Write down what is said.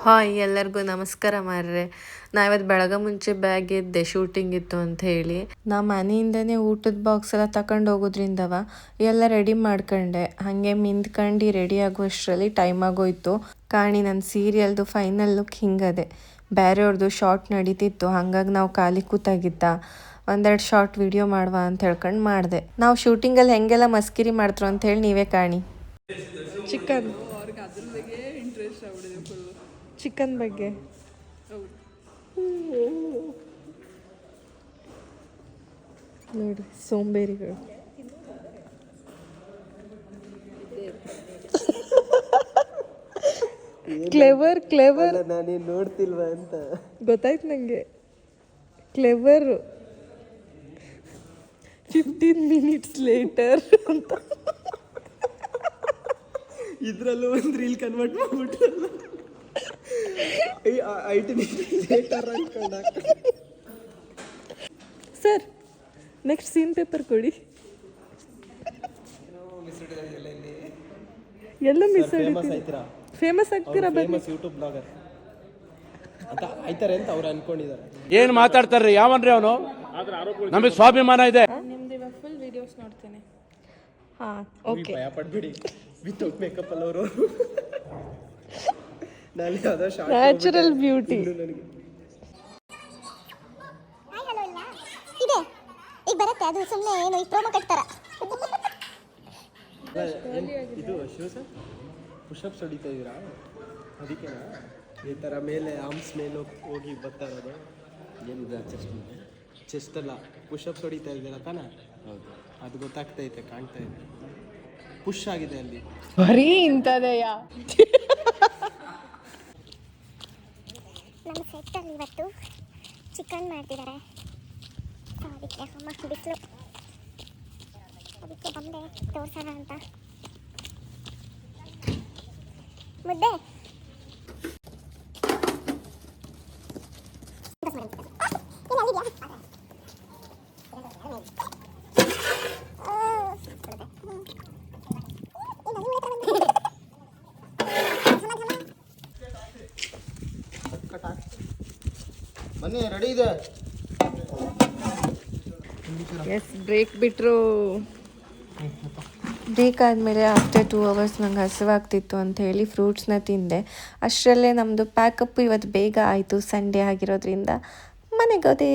Hi ಎಲ್ಲರಿಗೂ ನಮಸ್ಕಾರ ಮಾರ್ರೆ. ನಾವಿವತ್ತು ಬೆಳಗ್ಗೆ ಮುಂಚೆ ಬ್ಯಾಗ್ ಎದ್ದೆ, ಶೂಟಿಂಗ್ ಇತ್ತು ಅಂತ ಹೇಳಿ. ನಾ ಮನೆಯಿಂದನೇ ಊಟದ ಬಾಕ್ಸ್ ಎಲ್ಲ ತಗೊಂಡು ಹೋಗೋದ್ರಿಂದವ ಎಲ್ಲ ರೆಡಿ ಮಾಡ್ಕೊಂಡೆ. ಹಾಗೆ ಮಿಂದ್ಕೊಂಡು ರೆಡಿ ಆಗುವಷ್ಟರಲ್ಲಿ ಟೈಮ್ ಆಗೋಯ್ತು. ಕಾಣಿ ನನ್ನ ಸೀರಿಯಲ್ದು ಫೈನಲ್ ಲುಕ್ ಹಿಂಗದೆ. ಬೇರೆಯವ್ರದ್ದು ಶಾರ್ಟ್ ನಡೀತಿತ್ತು, ಹಾಗಾಗಿ ನಾವು ಖಾಲಿ ಕೂತಾಗಿದ್ದ ಒಂದೆರಡು ಶಾರ್ಟ್ ವಿಡಿಯೋ ಮಾಡುವ ಅಂತ ಹೇಳ್ಕೊಂಡು ಮಾಡಿದೆ. ನಾವು ಶೂಟಿಂಗಲ್ಲಿ ಹೆಂಗೆಲ್ಲ ಮಸ್ಕಿರಿ ಮಾಡ್ತರು ಅಂತ ಹೇಳಿ ನೀವೇ ಕಾಣಿ. ಚಿಕನ್ ಚಿಕನ್ ಬಗ್ಗೆ ನೋಡಿ, ಸೋಂಬೇರಿಗಳು. Clever clever. ನಾನೇನು ನೋಡ್ತಿಲ್ವಾ ಅಂತ ಗೊತ್ತಾಯ್ತು ನನಗೆ. ಕ್ಲೆವರ್ 15 minutes ಲೇಟರ್ ಅಂತ ಇದ್ರಲ್ಲೂ ಒಂದು ರೀಲ್ ಕನ್ವರ್ಟ್ ಮಾಡ್ಬಿಟ್ರಲ್ಲ. ಸರ್ ನೆಕ್ಸ್ಟ್ ಸೀನ್ ಪೇಪರ್ ಕೊಡಿ. ಎಲ್ಲ ಮಿಸ್ ಆಯ್ತೀರಾ, ಫೇಮಸ್ ಆಗ್ತೀರಾ, ಫೇಮಸ್ ಯೂಟ್ಯೂಬ್ ಬ್ಲಾಗರ್ ಅಂತ ಆಯ್ತಾರೆ ಅಂತ ಅವ್ರು ಅನ್ಕೊಂಡಿದ್ದಾರೆ. ಏನ್ ಮಾತಾಡ್ತಾರ್ರಿ, ಯಾವನ್ರಿ ಅವನು? ನಮಗೆ ಸ್ವಾಭಿಮಾನ ಇದೆ. ನಿಮ್ದು ಫುಲ್ ವಿಡಿಯೋಸ್ ನೋಡ್ತೇನೆ. ಹಾ ಓಕೆ, ಭಯ ಪಡ್ಬೇಡಿ. ವಿತೌಟ್ ಮೇಕಪ್ ಅಲ್ಲವರು ನ್ಯಾಚುರಲ್ ಬ್ಯೂಟಿ. ಇದೆ ಈಗ ಬರುತ್ತೆ, ಅದು ಸುಮ್ಮನೆ ಏನು ಈ ಪ್ರೋಮೋ ಕಟ್ತಾರ. ಇದು ಶಿವ ಸರ್ ಪುಷಪ್ಸ್ ಹೊಡಿತಾ ಇದ್ದೀರಾ, ಅದಕ್ಕೆನಾ ಈ ಥರ ಮೇಲೆ ಆರ್ಮ್ಸ್ ಮೇಲೆ ಹೋಗಿ ಬರ್ತಾ ಇರೋದು? ಏನಿದೆ ಚೆಸ್ಟ್ ಅಲ್ಲ, ಪುಷಪ್ಸ್ ಹೊಡಿತಾ ಇದ್ದೀರಾ ತಾನೆ? ಹೌದು, ಅದು ಗೊತ್ತಾಗ್ತೈತೆ, ಕಾಣ್ತಾ ಇದೆ, ಪುಷ್ ಆಗಿದೆ ಅಲ್ಲಿ. ಬರೀ ಇಂಥದೆಯಾ? ನಮ್ಮ ಸೆಟ್ಟಲ್ಲಿ ಇವತ್ತು ಚಿಕನ್ ಮಾಡ್ತಿದ್ದಾರೆ, ಅದಕ್ಕೆ ಅಮ್ಮ ಬಿಸಿಲು, ಅದಕ್ಕೆ ಬಂದೆ ತೋರ್ಸೋಣ ಅಂತ. ಮುದ್ದೆ ಬನ್ನಿ, ರೆಡಿ ಇದೆ. ಎಸ್, ಬ್ರೇಕ್ ಬಿಟ್ಟರು. ಬ್ರೇಕ್ ಆದಮೇಲೆ ಆಫ್ಟರ್ 2 hours ನಂಗೆ ಹಸಿವಾಗ್ತಿತ್ತು ಅಂತ ಹೇಳಿ ಫ್ರೂಟ್ಸ್ನ ತಿಂದೆ. ಅಷ್ಟರಲ್ಲೇ ನಮ್ಮದು ಪ್ಯಾಕಪ್ ಇವತ್ತು ಬೇಗ ಆಯಿತು, ಸಂಡೇ ಆಗಿರೋದ್ರಿಂದ ಮನೆಗೋದೆ.